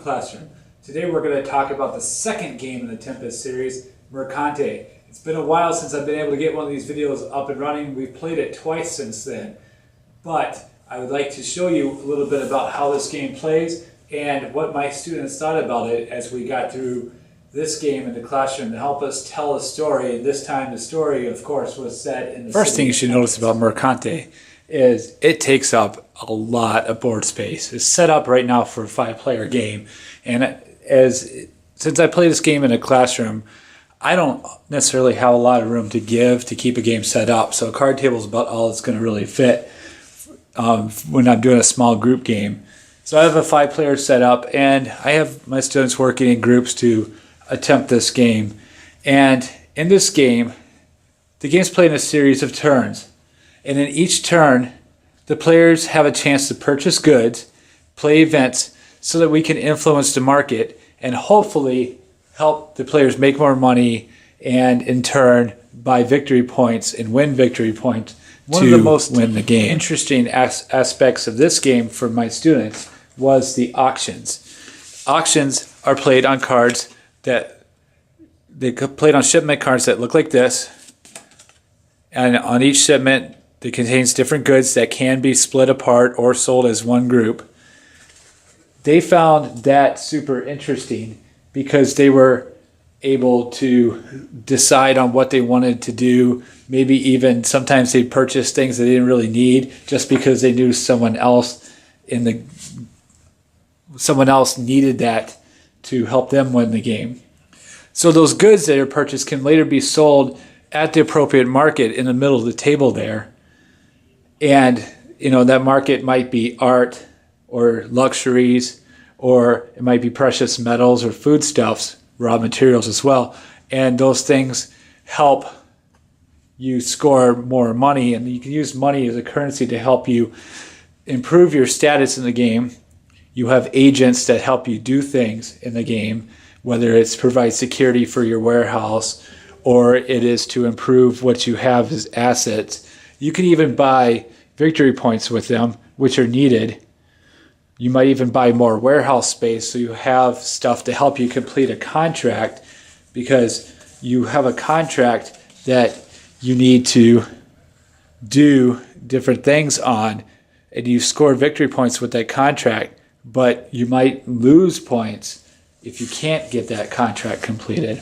Classroom. Today we're going to talk about the second game in the Tempest series, Mercante. It's been a while since I've been able to get one of these videos up and running. We've played it twice since then, but I would like to show you a little bit about how this game plays and what my students thought about it as we got through this game in the classroom to help us tell a story. And this time the story, of course, was set in the First thing you should notice about Mercante is it takes up a lot of board space. It's set up right now for a 5-player game, and since I play this game in a classroom, I don't necessarily have a lot of room to give to keep a game set up. So a card table is about all it's going to really fit when I'm doing a small group game. So I have a 5-player setup, and I have my students working in groups to attempt this game. And in this game, the game's played in a series of turns. And in each turn, the players have a chance to purchase goods, play events, so that we can influence the market and hopefully help the players make more money and in turn buy victory points and win victory points win the game. Interesting aspects of this game for my students was the auctions. Auctions are played on cards that they played on shipment cards that look like this, and on each shipment that contains different goods that can be split apart or sold as one group. They found that super interesting because they were able to decide on what they wanted to do. Maybe even sometimes they purchased things they didn't really need just because they knew someone else needed that to help them win the game. So those goods that are purchased can later be sold at the appropriate market in the middle of the table there. And that market might be art or luxuries, or it might be precious metals or foodstuffs, raw materials as well. And those things help you score more money, and you can use money as a currency to help you improve your status in the game. You have agents that help you do things in the game, whether it's provide security for your warehouse or it is to improve what you have as assets. You can even buy victory points with them, which are needed. You might even buy more warehouse space so you have stuff to help you complete a contract, because you have a contract that you need to do different things on, and you score victory points with that contract, but you might lose points if you can't get that contract completed.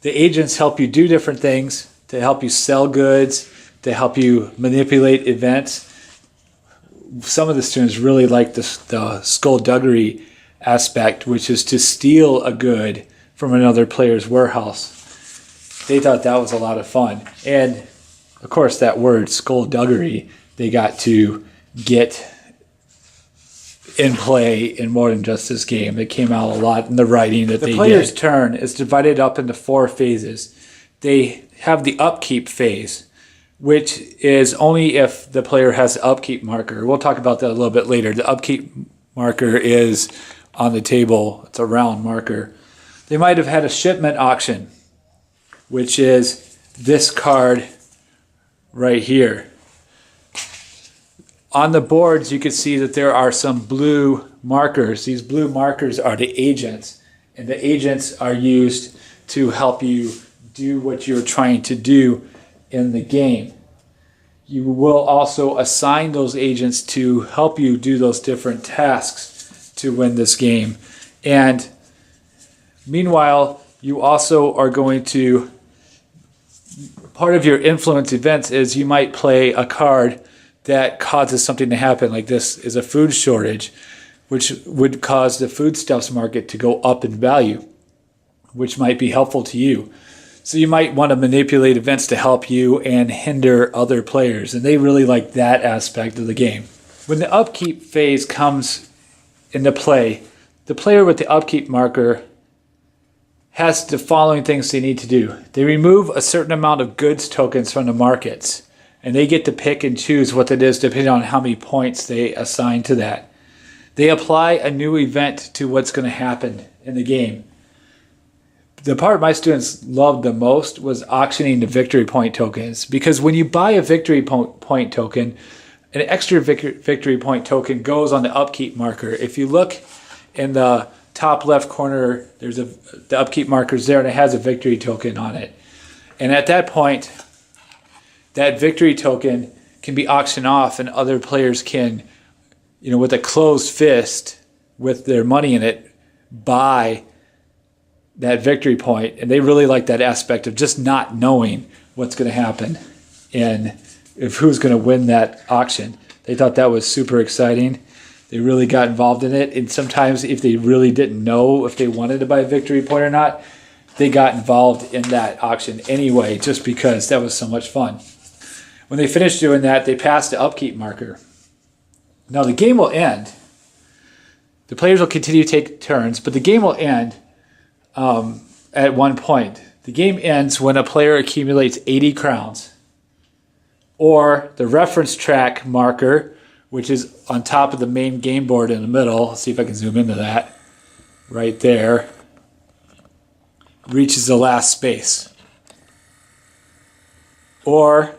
The agents help you do different things to help you sell goods, to help you manipulate events. Some of the students really like the skullduggery aspect, which is to steal a good from another player's warehouse. They thought that was a lot of fun. And of course, that word skullduggery, they got to get in play in more than just this game. It came out a lot in the writing that they did. The player's turn is divided up into 4 phases. They have the upkeep phase, which is only if the player has the upkeep marker. We'll talk about that a little bit later. The upkeep marker is on the table. It's a round marker. They might have had a shipment auction, which is this card right here. On the boards, you can see that there are some blue markers. These blue markers are the agents, and the agents are used to help you do what you're trying to do in the game. You will also assign those agents to help you do those different tasks to win this game. And meanwhile, you also are going to, part of your influence events is you might play a card that causes something to happen. Like this is a food shortage, which would cause the foodstuffs market to go up in value, which might be helpful to you. So you might want to manipulate events to help you and hinder other players, and they really like that aspect of the game. When the upkeep phase comes into play, the player with the upkeep marker has the following things they need to do. They remove a certain amount of goods tokens from the markets, and they get to pick and choose what it is depending on how many points they assign to that. They apply a new event to what's going to happen in the game. The part my students loved the most was auctioning the victory point tokens, because when you buy a victory point token, an extra victory point token goes on the upkeep marker. If you look in the top left corner, there's the upkeep marker's there, and it has a victory token on it. And at that point, that victory token can be auctioned off, and other players can, with a closed fist, with their money in it, buy that victory point. And they really like that aspect of just not knowing what's going to happen and if who's going to win that auction. They thought that was super exciting. They really got involved in it. And sometimes if they really didn't know if they wanted to buy a victory point or not, they got involved in that auction anyway, just because that was so much fun. When they finished doing that, they passed the upkeep marker. Now the game will end. The players will continue to take turns, but the game will end at one point. The game ends when a player accumulates 80 crowns, or the reference track marker, which is on top of the main game board in the middle. Let's see if I can zoom into that. Right there. Reaches the last space. Or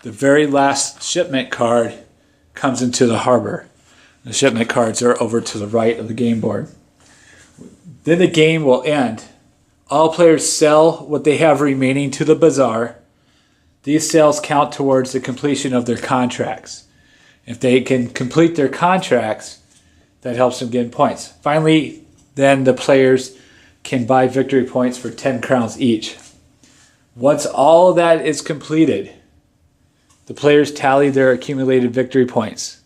the very last shipment card comes into the harbor. The shipment cards are over to the right of the game board. Then the game will end. All players sell what they have remaining to the bazaar. These sales count towards the completion of their contracts. If they can complete their contracts, that helps them gain points. Finally, then the players can buy victory points for 10 crowns each. Once all of that is completed, the players tally their accumulated victory points.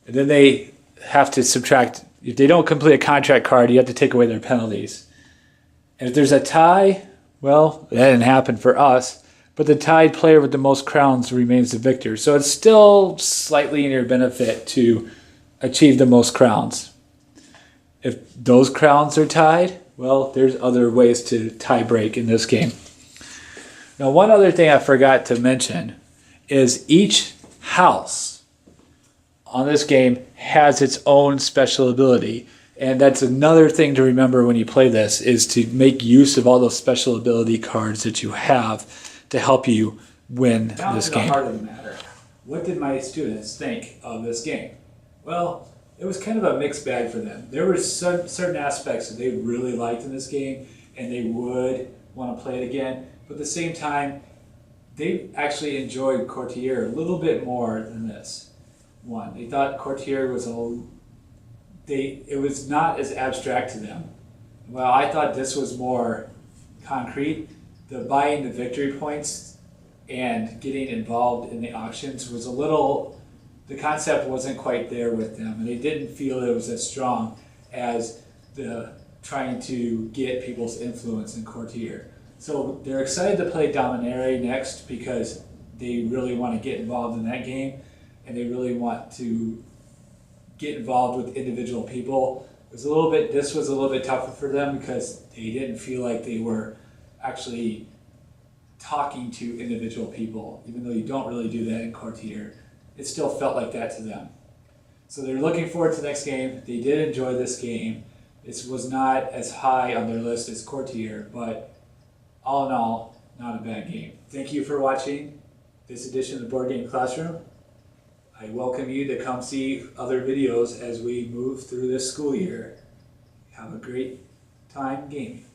And then they have to subtract. If they don't complete a contract card, you have to take away their penalties. And if there's a tie, well, that didn't happen for us, but the tied player with the most crowns remains the victor. So it's still slightly in your benefit to achieve the most crowns. If those crowns are tied, well, there's other ways to tie break in this game. Now, one other thing I forgot to mention is each house on this game has its own special ability. And that's another thing to remember when you play this, is to make use of all those special ability cards that you have to help you win this game. Now to the heart of the matter. What did my students think of this game? Well, it was kind of a mixed bag for them. There were certain aspects that they really liked in this game, and they would want to play it again. But at the same time, they actually enjoyed Courtier a little bit more than this one. They thought Courtier was it was not as abstract to them. Well, I thought this was more concrete. The buying the victory points and getting involved in the auctions was the concept wasn't quite there with them, and they didn't feel it was as strong as the trying to get people's influence in Courtier. So they're excited to play Dominare next because they really want to get involved in that game, and they really want to get involved with individual people. This was a little bit tougher for them because they didn't feel like they were actually talking to individual people. Even though you don't really do that in Courtier, it still felt like that to them. So they're looking forward to the next game. They did enjoy this game. This was not as high on their list as Courtier, but all in all, not a bad game. Thank you for watching this edition of the Board Game Classroom. I welcome you to come see other videos as we move through this school year. Have a great time gaming.